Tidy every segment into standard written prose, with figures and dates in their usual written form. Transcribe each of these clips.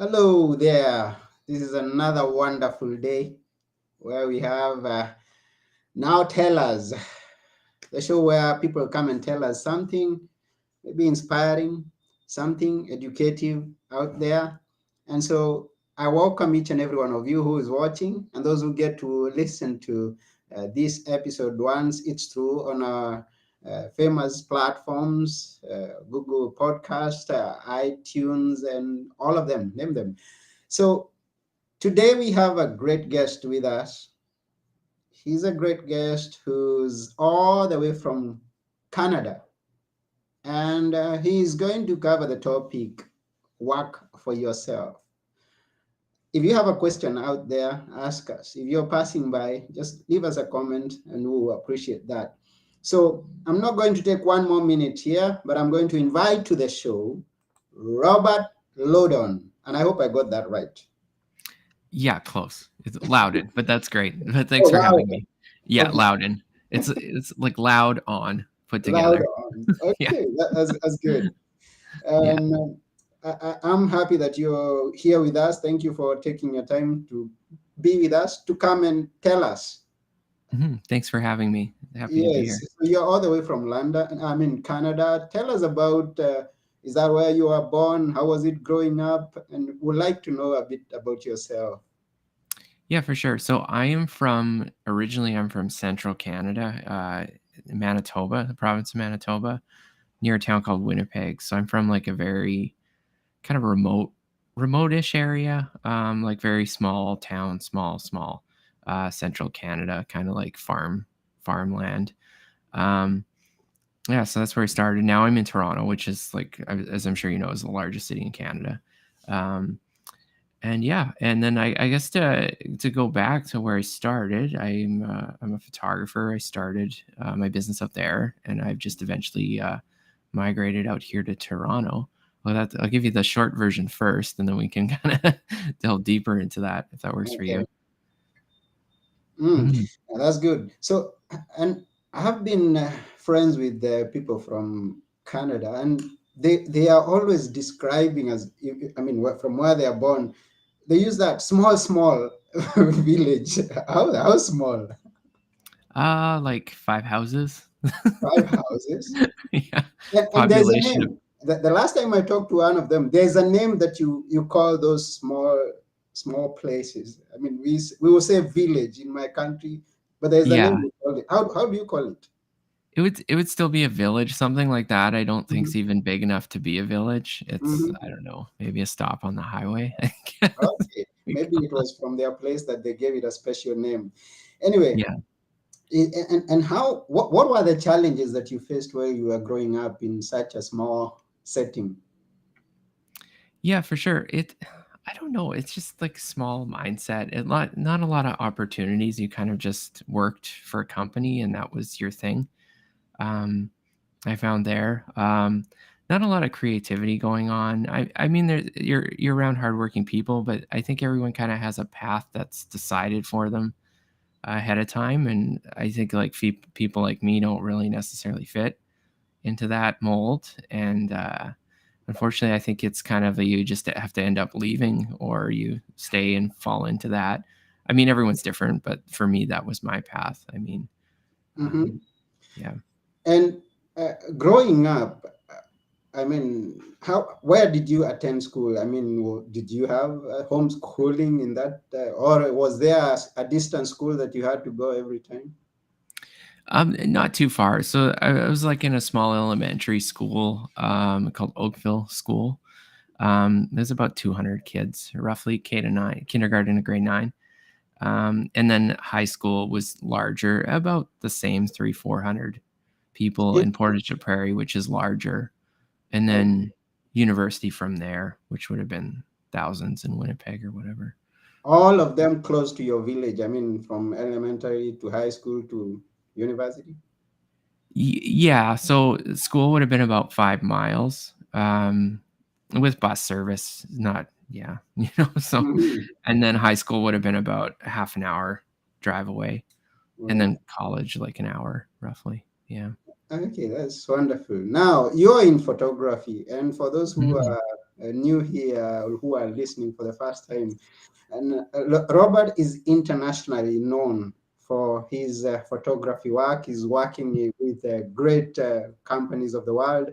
Hello there. This is another wonderful day where we have Now Tell Us, the show where people come and tell us something maybe inspiring, something educative out there. And so I welcome each and every one of you who is watching and those who get to listen to this episode once it's through on our famous platforms, Google Podcast, iTunes, and all of them, name them. So today we have a great guest with us. He's a great guest who's all the way from Canada, and he's going to cover the topic work for yourself. If you have a question out there, ask us. If you're passing by, just leave us a comment and we'll appreciate that. So I'm not going to take one more minute here, but I'm going to invite to the show Robert Lowdon. And I hope I got that right. Yeah, close. It's Loudon, but that's great. But Oh, thanks for wow. having me. Yeah, Okay. Loudon. It's like loud on put Loud together. on. Yeah, Okay, that's good. yeah. And I'm happy that you're here with us. Thank you for taking your time to be with us, to come and tell us. Thanks for having me. Happy to be Yes, here. so you're all the way from London, I mean, Canada. Tell us about, is that where you were born? How was it growing up? And would like to know a bit about yourself. Yeah, for sure. So I'm from central Canada, Manitoba, the province of Manitoba, near a town called Winnipeg. So I'm from like a very kind of remote-ish area, like very small town, small, central Canada, kind of like farmland. Um, yeah, so that's where I started. Now I'm in Toronto, which is like, as I'm sure you know, is the largest city in Canada. Um, and yeah, and then I guess to go back to where I started, I'm a photographer. I started my business up there, and I've just eventually migrated out here to Toronto. Well, I'll give you the short version first, and then we can kind of delve deeper into that if that works for Okay. you. Mhm. That's good. So, and I have been friends with the people from Canada, and they are always describing as, I mean, from where they are born, they use that small village. How small? Like 5 houses. 5 houses. Yeah, And there's a population of name. The last time I talked to one of them, there's a name that you call those small places. I mean, we will say village in my country, but there's a name yeah. we call it. How do you call it? It would still be a village, something like that. I don't think Mhm. it's even big enough to be a village. It's, Mhm. I don't know, maybe a stop on the highway, I guess Okay, we maybe call it was from their place that they gave it a special name. Anyway, Yeah. and how what were the challenges that you faced while you were growing up in such a small setting? Yeah, for sure. I don't know, it's just like small mindset. Not a lot of opportunities. You kind of just worked for a company and that was your thing. Um, I found there. Not a lot of creativity going on. I mean, you're around hardworking people, but I think everyone kind of has a path that's decided for them ahead of time, and I think like people like me don't really necessarily fit into that mold. And unfortunately, I think it's kind of you just have to end up leaving, or you stay and fall into that. I mean, everyone's different, but for me, that was my path. I mean, Hmm. yeah. And growing up, I mean, where did you attend school? I mean, did you have homeschooling in that, or was there a distance school that you had to go every time? Not too far. So I was like in a small elementary school called Oakville School. There's about 200 kids, roughly K to 9, kindergarten to grade 9. And then high school was larger, about the same, 400 people Yeah. in Portage la Prairie, which is larger. And then university from there, which would have been thousands in Winnipeg or whatever. All of them close to your village. I mean, from elementary to high school to university. Yeah, so school would have been about 5 miles with bus service, not, yeah, so, Hmm. and then high school would have been about half an hour drive away, and Right. then college like an hour roughly. Yeah. Okay, that's wonderful. Now you're in photography, and for those who Mhm. are new here who are listening for the first time. And Robert is internationally known for his photography work. He's working with great companies of the world.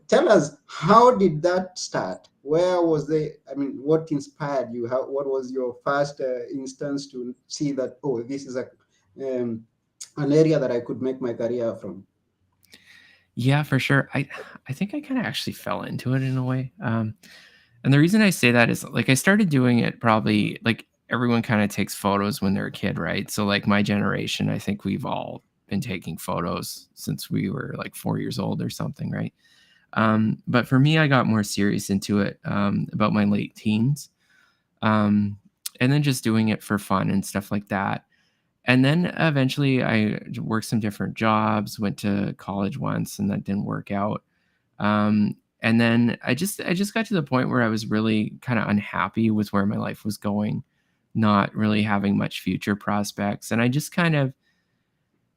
Tell us, how did that start? Where was the, I mean, what inspired you? What was your first instance to see that, oh, this is um, an area that I could make my career from? Yeah, for sure. I think I kind of actually fell into it in a way. And the reason I say that is like I started doing it probably like everyone kind of takes photos when they're a kid, right? So like my generation, I think we've all been taking photos since we were like 4 years old or something, right? But for me, I got more serious into it about my late teens, um, and then just doing it for fun and stuff like that. And then eventually, I worked some different jobs. Went to college once, and that didn't work out. And then I just got to the point where I was really kind of unhappy with where my life was going, not really having much future prospects, and I just kind of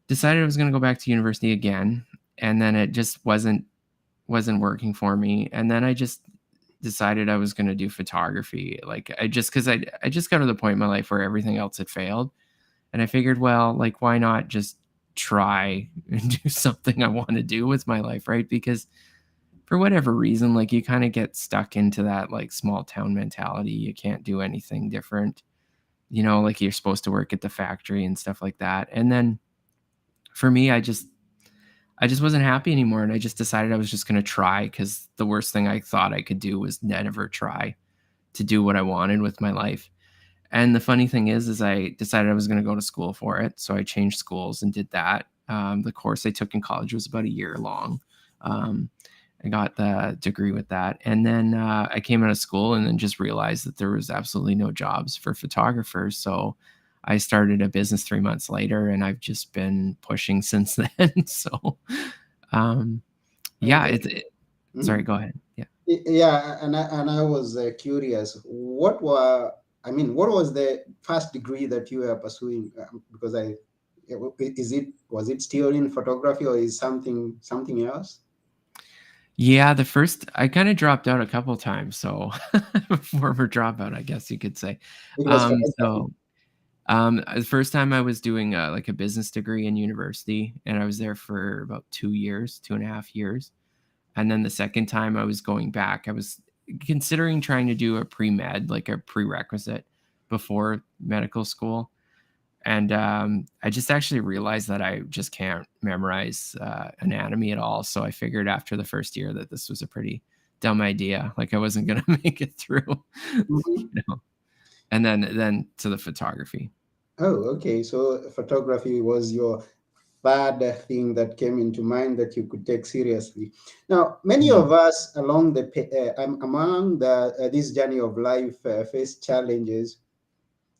decided I was going to go back to university again. And then it just wasn't working for me. And then I just decided I was going to do photography. Like I just got to the point in my life where everything else had failed. And I figured, well, like, why not just try and do something I want to do with my life, right? Because for whatever reason, like you kind of get stuck into that like small town mentality. You can't do anything different, like you're supposed to work at the factory and stuff like that. And then for me, I just wasn't happy anymore, and I just decided I was just going to try, because the worst thing I thought I could do was never try to do what I wanted with my life. And the funny thing is I decided I was going to go to school for it, so I changed schools and did that. The course I took in college was about a year long. Um, I got the degree with that, and then I came out of school and then just realized that there was absolutely no jobs for photographers. So I started a business 3 months later, and I've just been pushing since then. So, um, yeah, Okay. sorry, Mhm. go ahead. Yeah. Yeah, and I was curious, what was the first degree that you were pursuing? Because is it was it still in photography, or is something else? Yeah, the first I kinda dropped out a couple times, so former dropout, I guess you could say. It was Um, photography. so, the first time I was doing, like, a business degree in university, and I was there for about 2 years, 2.5 years, and then the second time I was going back, I was considering trying to do a pre-med, like, a prerequisite before medical school. And I just actually realized that I just can't memorize anatomy at all. So I figured after the first year that this was a pretty dumb idea. Like I wasn't gonna make it through, Mhm. you know. And then to the photography. Oh, okay. So photography was your third thing that came into mind that you could take seriously. Now, many Mhm. of us among the this journey of life face challenges.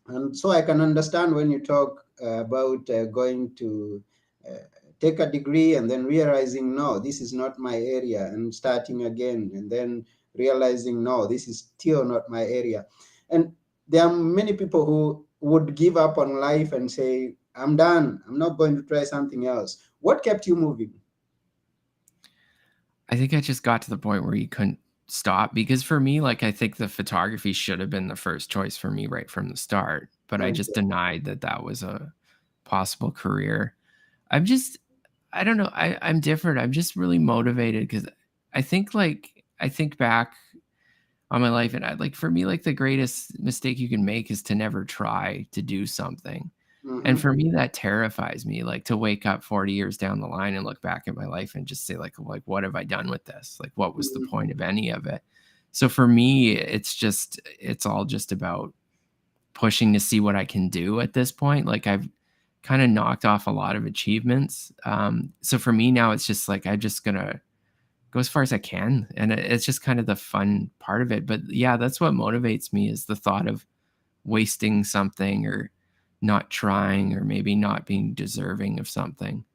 And so I can understand when you talk about going to uh, take a degree and then realizing, no, this is not my area, and starting again, and then realizing, no, this is still not my area. And there are many people who would give up on life and say, I'm done. I'm not going to try something else. What kept you moving? I think I just got to the point where you couldn't stop, because for me, like I think the photography should have been the first choice for me right from the start, but I just Okay. denied that that was a possible career. I'm just I don't know. I'm different. I'm just really motivated because I think back on my life, and I like for me, like the greatest mistake you can make is to never try to do something. And Mm-hmm. for me, that terrifies me, like to wake up 40 years down the line and look back at my life and just say, like, what have I done with this? Like, what was the Mm-hmm. point of any of it? So for me, it's all just about pushing to see what I can do at this point. Like I've kind of knocked off a lot of achievements. So for me now, it's just like I'm just gonna go as far as I can, and it's just kind of the fun part of it. But yeah, that's what motivates me is the thought of wasting something or not trying or maybe not being deserving of something.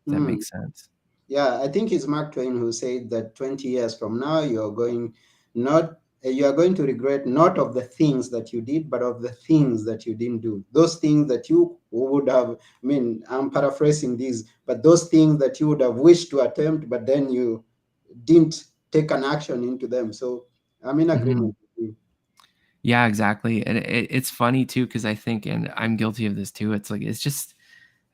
If that Mm. makes sense. Yeah, I think it's Mark Twain who said that 20 years from now, not you are going to regret not of the things that you did, but of the things that you didn't do. Those things that you would have, I mean, I'm paraphrasing these, but those things that you would have wished to attempt, but then you didn't take an action into them. So I'm in Mhm. agreement with you. Yeah, exactly, and it's funny too because I think and I'm guilty of this too, it's like it's just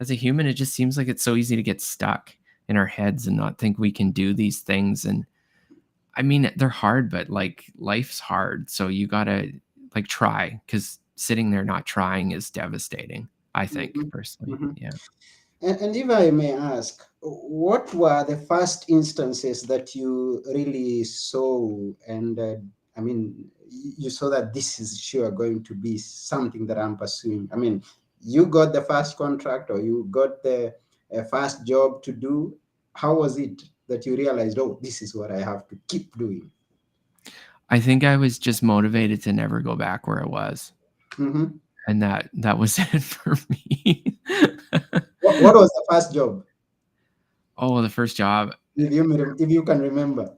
as a human, it just seems like it's so easy to get stuck in our heads and not think we can do these things, and I mean, they're hard, but, like, life's hard, so you gotta, like, try because sitting there not trying is devastating, I think, Mhm, personally, mhm. yeah. And if I may ask, what were the first instances that you really saw? And I mean, you saw that this is sure going to be something that I'm pursuing. I mean, you got the first contract or you got the first job to do. How was it that you realized, oh, this is what I have to keep doing? I think I was just motivated to never go back where I was, Hmm. and that was it for me. What was the first job, Oh, the first job, if you can remember?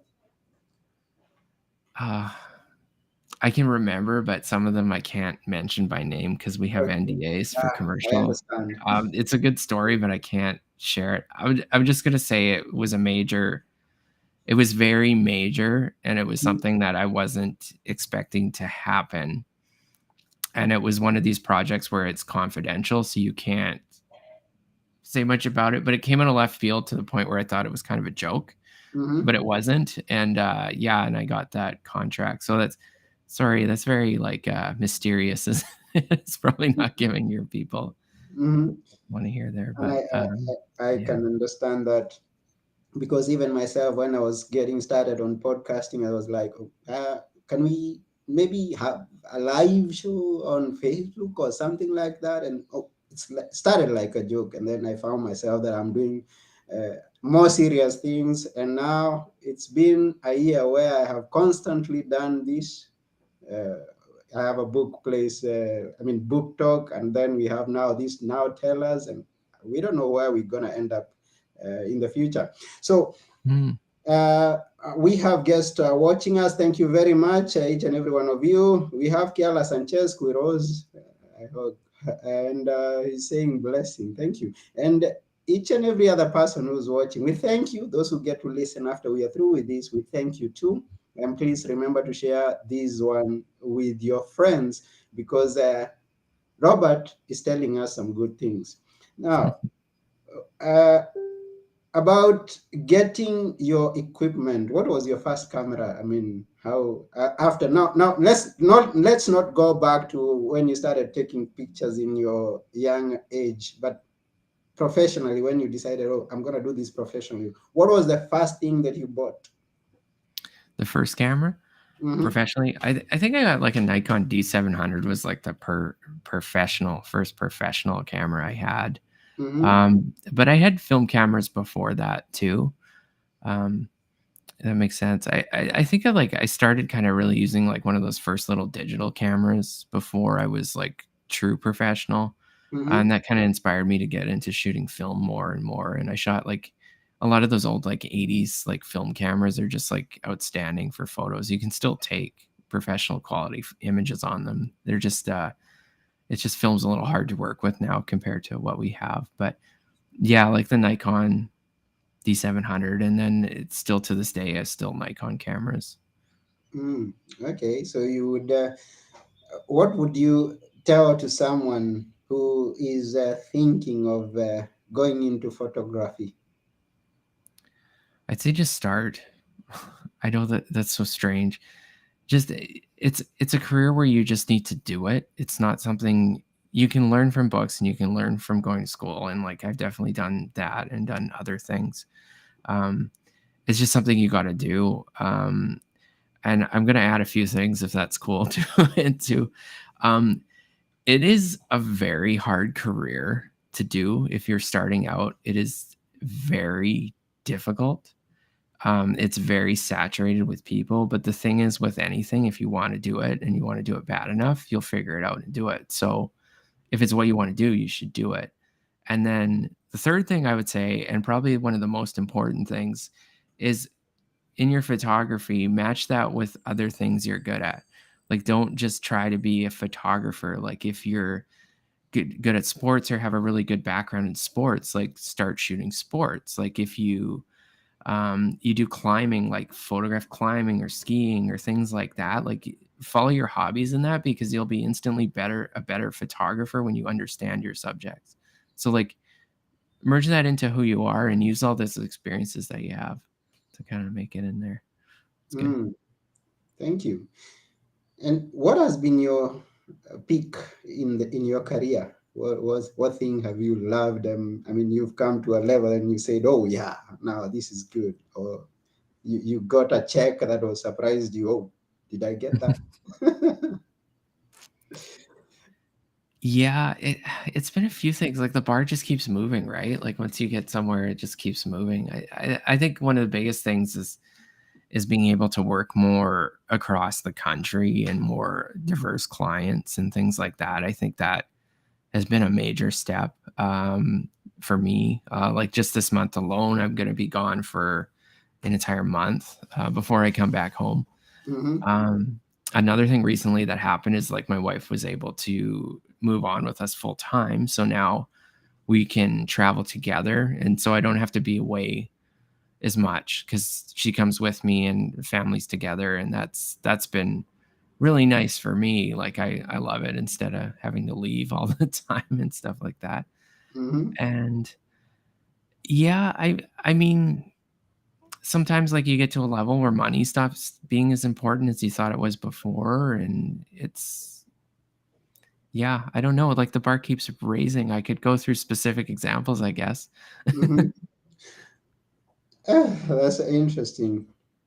uh, I can remember, but some of them I can't mention by name because we have Okay. NDAs for Yeah, I commercial. understand. It's a good story, but I can't share it. I'm just gonna say it was very major, and it was something that I wasn't expecting to happen, and it was one of these projects where it's confidential, so you can't say much about it, but it came in a left field to the point where I thought it was kind of a joke, but Mm-hmm. it wasn't, and, yeah, and I got that contract, so that's sorry, that's very, like, mysterious. It's probably not giving your people Mm-hmm. wanna hear there, And but, I yeah. can understand that because even myself, when I was getting started on podcasting, I was like, "Oh, can we maybe have a live show on Facebook or something like that?" And oh, started like a joke, and then I found myself that I'm doing more serious things, and now it's been a year where I have constantly done this. uh, I have a book place, book talk, and then we have now this now tellers, and we don't know where we're gonna end up in the future. So Mm. uh, we have guests watching us. Thank you very much, each and every one of you. We have Kiala Sanchez Quiroz, I hope, and he's saying blessing. Thank you. And each and every other person who's watching, we thank you. Those who get to listen after we are through with this, we thank you too. And please remember to share this one with your friends because Robert is telling us some good things. Now, uh, about getting your equipment, what was your first camera? I mean, how after now let's not go back to when you started taking pictures in your young age, but professionally when you decided, oh, I'm gonna do this professionally. What was the first thing that you bought? The first camera? Mm-hmm. Professionally, I think I got, like, a Nikon D700 was, like, the first professional camera I had. Mm-hmm. But I had film cameras before that too. Um, that makes sense. I think I started kinda really using, like, one of those first little digital cameras before I was, like, true professional, Mm-hmm. and that kinda inspired me to get into shooting film more and more, and I shot, like a lot of those old, like, '80s, like, film cameras are just, like, outstanding for photos. You can still take professional quality images on them. They're just, it just film's a little hard to work with now compared to what we have, but yeah, like the Nikon D700, and then it's still to this day, I still Nikon cameras. Mm. Okay, so you would what would you tell to someone who is thinking of going into photography? I'd say just start. I know that that's so strange. Just it's a career where you just need to do it. It's not something you can learn from books and you can learn from going to school, and, like, I've definitely done that and done other things. Um, it's just something you gotta do, and I'm gonna add a few things if that's cool to it too. Um, it is a very hard career to do if you're starting out. It is very difficult. It's very saturated with people, but the thing is with anything, if you wanna do it and you wanna do it bad enough, you'll figure it out and do it. So, if it's what you wanna do, you should do it. And then the third thing I would say, and probably one of the most important things, is in your photography, match that with other things you're good at. Like, don't just try to be a photographer. Like, if you're good at sports or have a really good background in sports, like, start shooting sports. Like, if you You do climbing, like photograph climbing or skiing or things like that. Like follow your hobbies in that, because you'll be instantly a better photographer when you understand your subjects. So like merge that into who you are and use all those experiences that you have to kind of make it in there. It's good. Mm, thank you. And what has been your peak in your career? What thing have you loved? I mean, you've come to a level and you said, "Oh yeah, now this is good," or you got a check that was surprised you. Oh, did I get that? Yeah, it's been a few things. Like the bar just keeps moving, right? Like once you get somewhere, it just keeps moving. I think one of the biggest things is being able to work more across the country and more diverse clients and things like that. I think that has been a major step for me. Like just this month alone, I'm going to be gone for an entire month before I come back home. Mm-hmm, Um, Another thing recently that happened is like my wife was able to move on with us full time. So now we can travel together. And so I don't have to be away as much because she comes with me and families together. And that's been really nice for me. Like I love it instead of having to leave all the time and stuff like that. mm-hmm, And yeah, I mean, sometimes like you get to a level where money stops being as important as you thought it was before, and it's yeah, I don't know, like the bar keeps raising. I could go through specific examples, I guess. mm-hmm. That's interesting.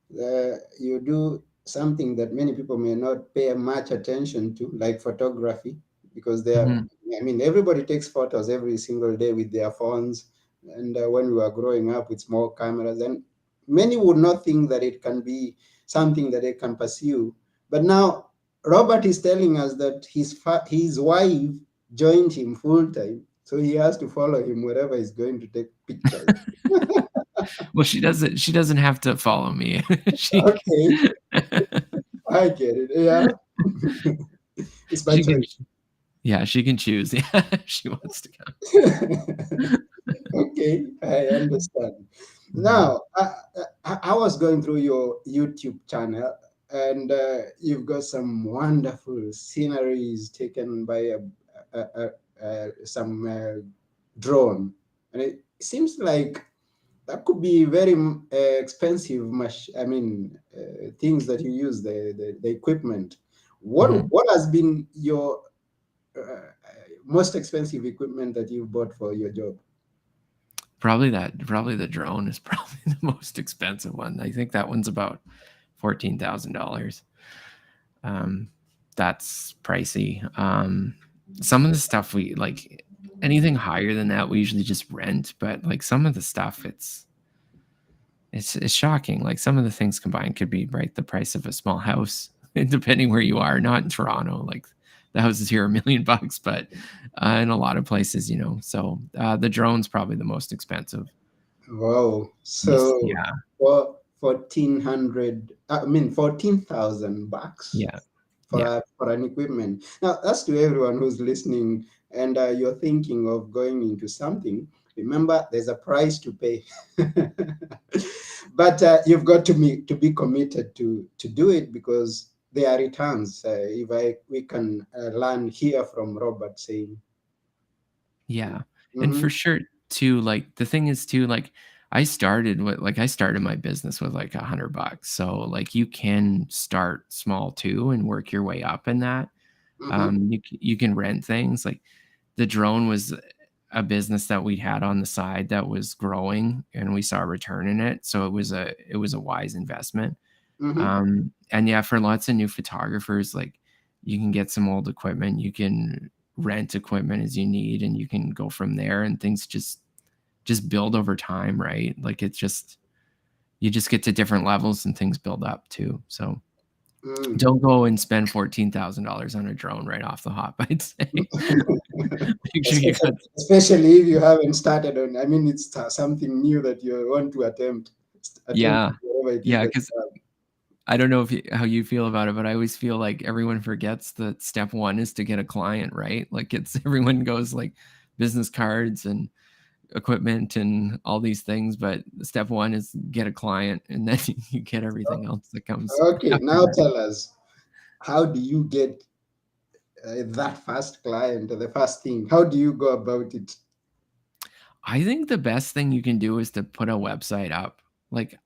You do something that many people may not pay much attention to, like photography, because they are, Mhm. I mean, everybody takes photos every single day with their phones. And when we were growing up with small cameras, and many would not think that it can be something that they can pursue. But now, Robert is telling us that his wife joined him full time. So he has to follow him wherever he's going to take pictures. Well, she doesn't have to follow me. She Okay, I get it. Yeah, it's by she can choice. yeah, she can choose, yeah, if she wants to come. Okay, I understand. Mhm, Now, I was going through your YouTube channel, and you've got some wonderful sceneries taken by some drone, and it seems like that could be very expensive. I mean, things that you use the equipment. mhm. What has been your uh, most expensive equipment that you've bought for your job? Probably the drone is probably the most expensive one. I think that one's about $14,000. Um, that's pricey. Some of the stuff we like anything higher than that, we usually just rent, but like some of the stuff, it's shocking. Like some of the things combined could be right the price of a small house, depending where you are. Not in Toronto, like the houses here are $1 million, but in a lot of places, you know. So the drone's probably the most expensive. Wow. Yes, So yeah, for 1,400, I mean 14,000 bucks yeah, for yeah, for an equipment. Now that's to everyone who's listening, and you're thinking of going into something. Remember, there's a price to pay, but you've got to be committed to do it because there are returns. If we can learn here from Robert saying, yeah, and mm-hmm, for sure too. Like the thing is too, like I started my business with like $100. So like you can start small too and work your way up in that. mm-hmm, You can rent things. Like the drone was a business that we had on the side that was growing, and we saw a return in it. So it was a wise investment. mm-hmm, And yeah, for lots of new photographers, like you can get some old equipment, you can rent equipment as you need, and you can go from there. And things just build over time, right? Like it's just you just get to different levels and things build up too. So mm. don't go and spend $14,000 on a drone right off the hop. I'd say make sure you got Especially if you haven't started on. I mean, it's something new that you want to attempt yeah, whatever it is yeah. that Because you have. I don't know how you feel about it, but I always feel like everyone forgets that step one is to get a client, right? Like it's everyone goes like business cards and equipment and all these things, but step one is get a client, and then you get everything else that comes Okay, after now that. tell us, how do you get that first client, the first thing? How do you go about it? I think the best thing you can do is to put a website up. Like,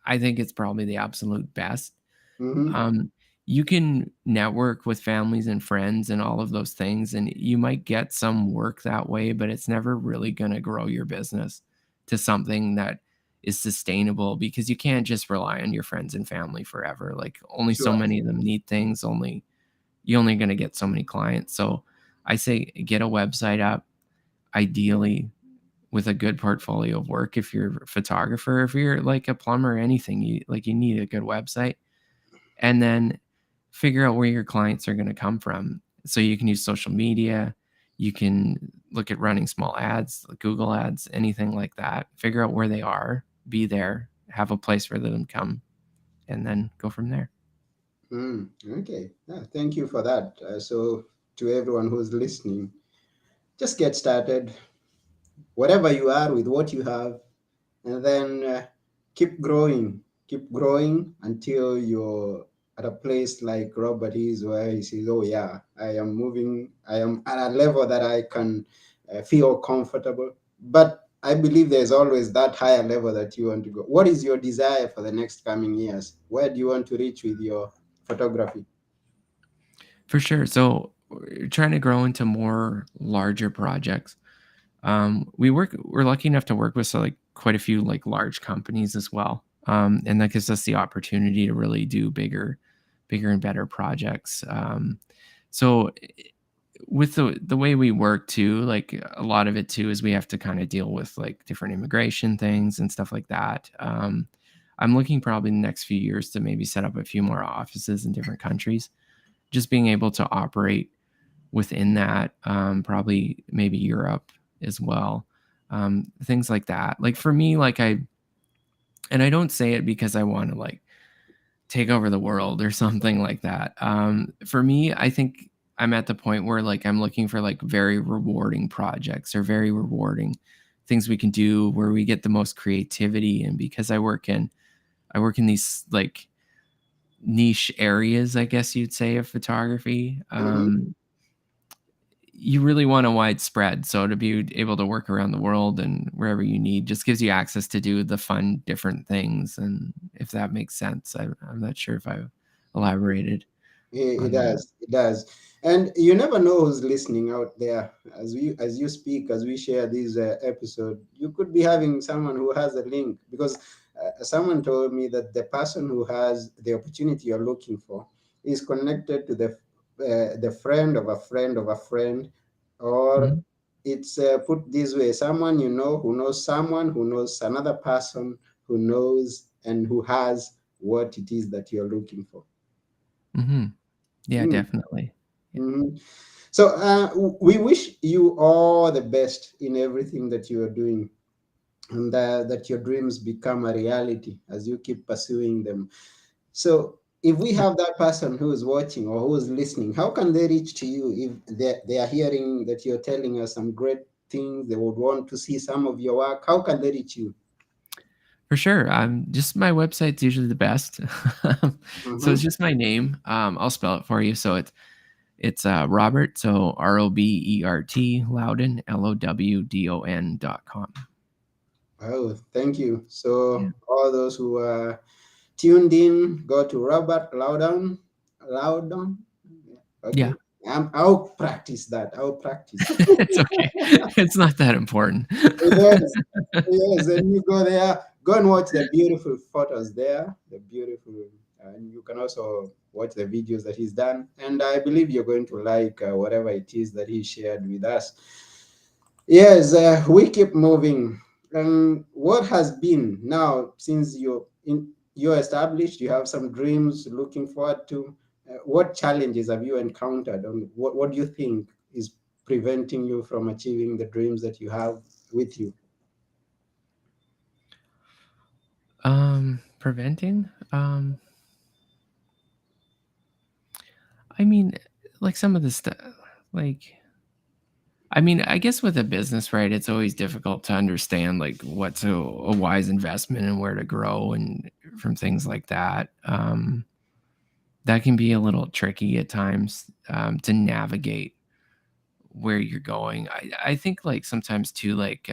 I think it's probably the absolute best. Mm-hmm. Um, you can network with families and friends and all of those things, and you might get some work that way, but it's never really going to grow your business to something that is sustainable because you can't just rely on your friends and family forever. Like, only so Sure. many of them need things, only you're only going to get so many clients. So I say get a website up, ideally with a good portfolio of work. If you're a photographer, if you're like a plumber, anything, you need a good website, and then figure out where your clients are going to come from. So you can use social media, you can look at running small ads, like Google ads, anything like that. Figure out where they are, be there, have a place for them to come, and then go from there. Okay. Yeah, thank you for that. So, to everyone who's listening, just get started, whatever you are, with what you have, and then keep growing until you're at a place like Robert is, where he says, oh yeah, I am at a level that I can feel comfortable. But I believe there's always that higher level that you want to go. What is your desire for the next coming years? Where do you want to reach with your photography? For sure. So we're trying to grow into more larger projects. We're lucky enough to work with so like quite a few like large companies as well. And that gives us the opportunity to really do bigger and better projects. So with the way we work too, like a lot of it too is we have to kind of deal with like different immigration things and stuff like that. I'm looking probably in the next few years to maybe set up a few more offices in different countries. Just being able to operate within that, probably maybe Europe as well. Things like that. Like for me, and I don't say it because I want to like take over the world or something like that. For me, I think I'm at the point where like I'm looking for like very rewarding projects or very rewarding things we can do where we get the most creativity. And because I work in these like niche areas, I guess you'd say, of photography. Mm-hmm. You really want a wide spread. So to be able to work around the world and wherever you need just gives you access to do the fun, different things. And if that makes sense, I'm not sure if I've elaborated It on that. does. It does. And you never know who's listening out there. As you speak, as we share this episode, you could be having someone who has a link, because someone told me that the person who has the opportunity you're looking for is connected to the friend of a friend of a friend, or Mhm, it's put this way: someone you know who knows someone who knows another person who knows and who has what it is that you're looking for. mhm. Yeah, Hmm. definitely. Yeah. Mhm. So we wish you all the best in everything that you are doing, and that your dreams become a reality as you keep pursuing them. So if we have that person who is watching or who is listening, how can they reach to you if they are hearing that you're telling us some great things, they would want to see some of your work? How can they reach you? For sure. Just my website's usually the best. So it's Mhm. just my name. I'll spell it for you. So it's Robert, so Robert Lowdon, Lowdon.com. Oh, thank you. Yeah. So all those who are tuned in, go to Robert Loudon. Loudon. Yeah. Okay. I'll practice that. I'll practice. It's okay. It's not that important. Yes. Yes. And you go there, go and watch the beautiful photos there. The beautiful, and you can also watch the videos that he's done. And I believe you're going to like whatever it is that he shared with us. Yes, we keep moving. What has been now, since you're established, you have some dreams looking forward to. What challenges have you encountered, and what do you think is preventing you from achieving the dreams that you have with you? Preventing? I mean, like some of the stuff, like I mean, I guess with a business, right, it's always difficult to understand like what's a wise investment and where to grow and from things like that. That can be a little tricky at times to navigate where you're going. I think like sometimes too, like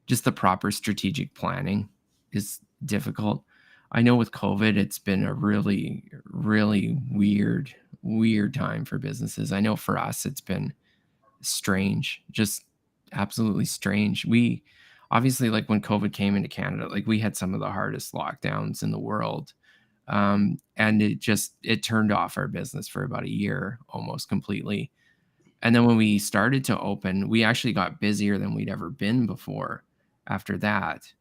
just the proper strategic planning is difficult. I know with COVID, it's been a really, really weird time for businesses. I know for us, it's been strange, just absolutely strange. We obviously, like when COVID came into Canada, like we had some of the hardest lockdowns in the world. And it turned off our business for about a year almost completely. And then when we started to open, we actually got busier than we'd ever been before after that.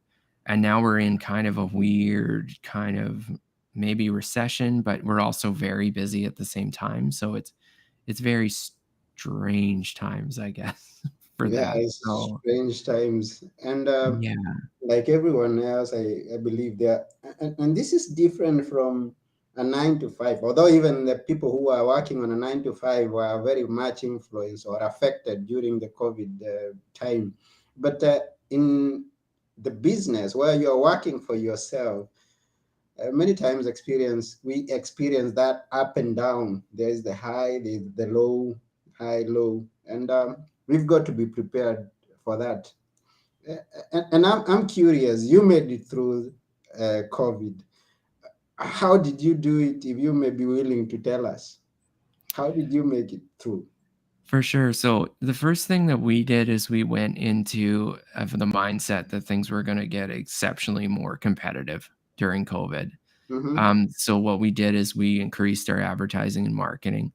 And now we're in kind of a weird kind of maybe recession, but we're also very busy at the same time. So it's very strange times, I guess, for Yeah, that. it's So strange times. And yeah. like everyone else, I believe there, and this is different from a 9 to 5. Although even the people who are working on a 9 to 5 were very much influenced or affected during the COVID time, but in the business where you are working for yourself, many times we experience that up and down. There's the high, there's the low, high, low, and we've got to be prepared for that. And I'm curious, you made it through COVID. How did you do it? If you may be willing to tell us, how did you make it through? For sure. So the first thing that we did is we went into the mindset that things were going to get exceptionally more competitive during COVID. Mm-hmm. So what we did is we increased our advertising and marketing.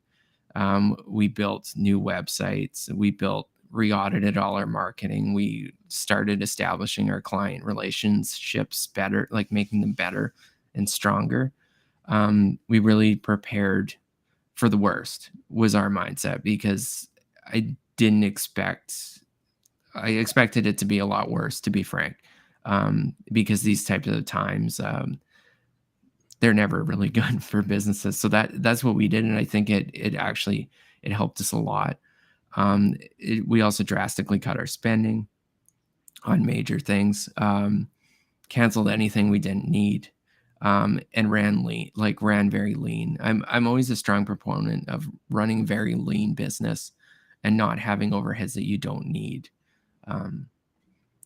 We built new websites. We re-audited all our marketing. We started establishing our client relationships better, like making them better and stronger. We really prepared for the worst was our mindset because I didn't expect I expected it to be a lot worse, to be frank, because these types of times they're never really good for businesses. So that's what we did, and I think it actually it helped us a lot. We also drastically cut our spending on major things, canceled anything we didn't need, and ran very lean. I'm always a strong proponent of running very lean business and not having overheads that you don't need. Um,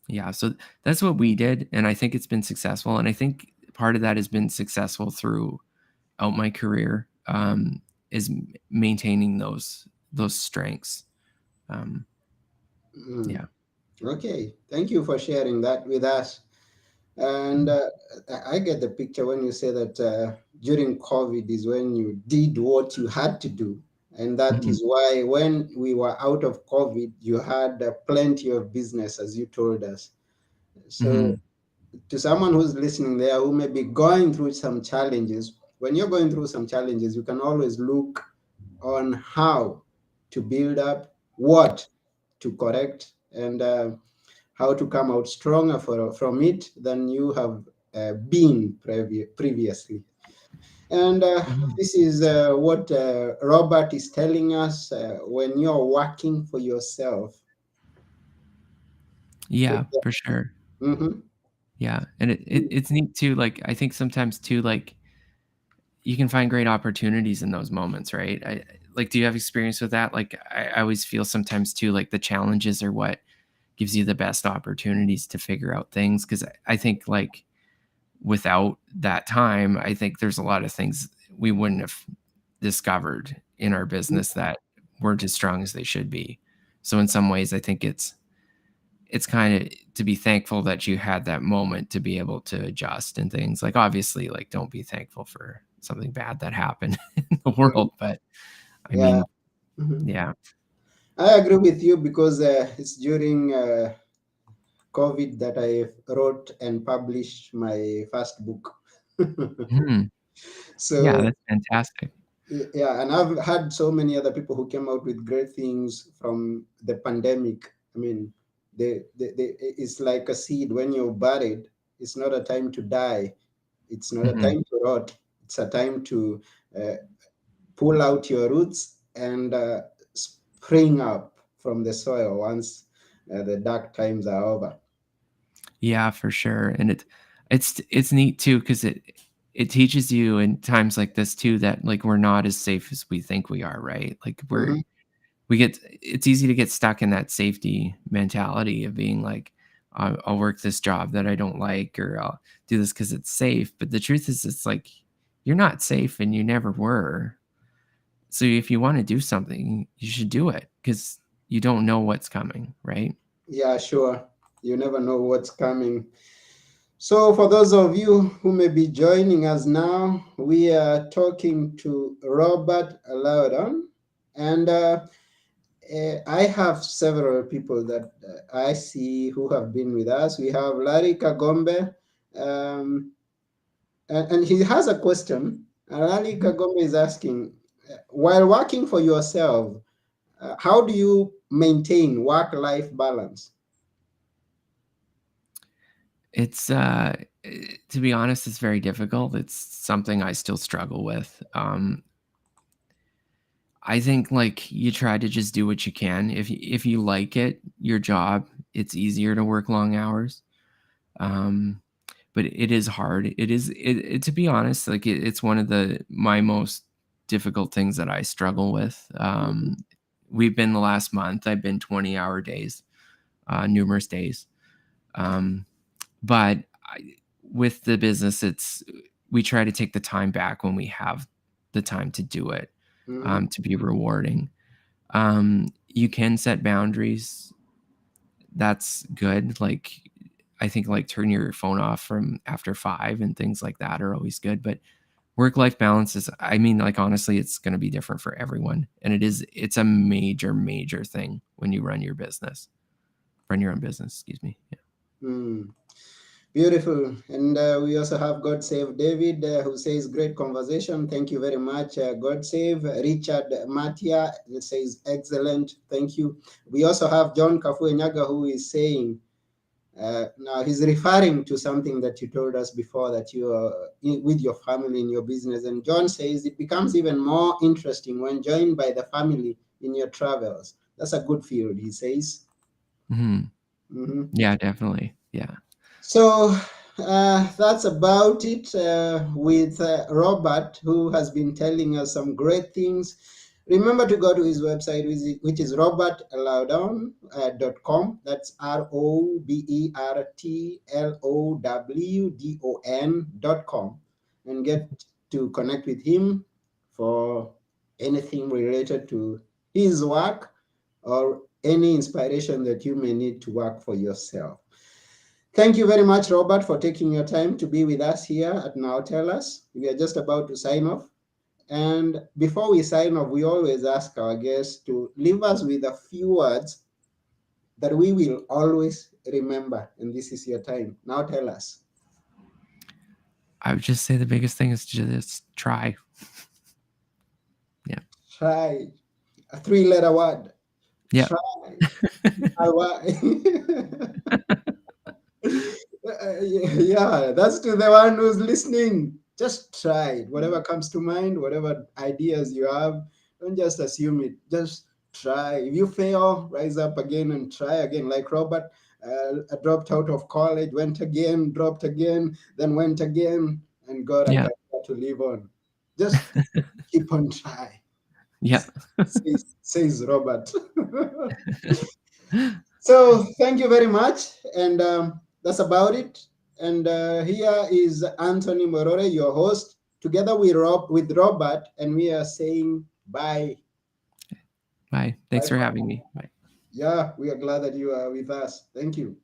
yeah, so that's what we did, and I think it's been successful. And I think part of that has been successful throughout my career, is maintaining those strengths. Um, Mm. yeah. Okay, thank you for sharing that with us. And I get the picture when you say that during COVID is when you did what you had to do. And that Mhm, is why when we were out of COVID, you had plenty of business, as you told us. So, mhm. to someone who's listening there who may be going through some challenges, when you're going through some challenges, you can always look on how to build up, what to correct, and how to come out stronger from it than you have been previously. And Mhm. this is what Robert is telling us when you're working for yourself. Yeah, for sure. Mhm. Yeah, and it's neat too, like, I think sometimes too, like, you can find great opportunities in those moments, right? Like, do you have experience with that? Like, I always feel sometimes too, like, the challenges are what gives you the best opportunities to figure out things. Because I think, like, without that time, I think there's a lot of things we wouldn't have discovered in our business that weren't as strong as they should be. So in some ways, I think it's kind of to be thankful that you had that moment to be able to adjust and things. Like, obviously, like, don't be thankful for something bad that happened in the world, but I Yeah. mean, Mhm. yeah. I agree with you because it's during COVID that I wrote and published my first book. Mhm. Yeah, So that's fantastic. yeah, and I've had so many other people who came out with great things from the pandemic. I mean, it's like a seed when you're buried. It's not a time to die. It's not a Mhm. time to rot. It's a time to uh, pull out your roots and spring up. from the soil once the dark times are over. Yeah, for sure. And it's neat too because it teaches you in times like this too that like we're not as safe as we think we are, right? Like Hmm. we get it's easy to get stuck in that safety mentality of being like, I'll work this job that I don't like, or I'll do this because it's safe. But the truth is, it's like you're not safe and you never were. So if you want to do something, you should do it because you don't know what's coming, right? Yeah, sure. You never know what's coming. So, for those of you who may be joining us now, we are talking to Robert Lowdon, and I have several people that I see who have been with us. We have Larry Kagombe, um, and he has a question. Larry Mhm. Kagombe is asking, while working for yourself, how do you maintain work-life balance? It's to be honest, it's very difficult. It's something I still struggle with. I think like you try to just do what you can. If you like it, your job, it's easier to work long hours. Um, but it is hard. To be honest, like it's one of the my most difficult things that I struggle with. Mhm. We've been the last month. I've been 20-hour days, numerous days. Um, but with the business, it's we try to take the time back when we have the time to do it, Mhm. to be rewarding. You can set boundaries. That's good. Like I think like turn your phone off from after 5 and things like that are always good. But work life balance is, I mean, like honestly, it's going to be different for everyone, and it's a major thing when you run your own business. Excuse me. Yeah. Mm. Beautiful. And we also have God Save David, who says, great conversation. Thank you very much, God Save. Richard Matia says, excellent. Thank you. We also have John Kafuenyaga, who is saying, now he's referring to something that you told us before, that you are with your family in your business. And John says, it becomes even more interesting when joined by the family in your travels. That's a good field, he says. Mhm. Mhm. Yeah, definitely. Yeah. So that's about it with Robert, who has been telling us some great things. Remember to go to his website, which is robertlowdon.com. That's RobertLowdon.com, and get to connect with him for anything related to his work or any inspiration that you may need to work for yourself. Thank you very much, Robert, for taking your time to be with us here at Now Tell Us. We are just about to sign off. And before we sign off, we always ask our guests to leave us with a few words that we will always remember. And this is your time. Now tell us. I would just say the biggest thing is to just try. Yeah. Try. A three-letter word. Yeah. Try. Try. Yeah, that's to the one who's listening. Just try it. Whatever comes to mind, whatever ideas you have, don't just assume it. Just try. If you fail, rise up again and try again. Like Robert, dropped out of college, went again, dropped again, then went again, and got a Yeah. career to live on. Just keep on trying, Yeah. says Robert. So thank you very much, and that's about it. And here is Anthony Morore, your host, together with Robert, and we are saying bye. Bye. Bye Thanks for for having now. me. Bye. Yeah, we are glad that you are with us. Thank you.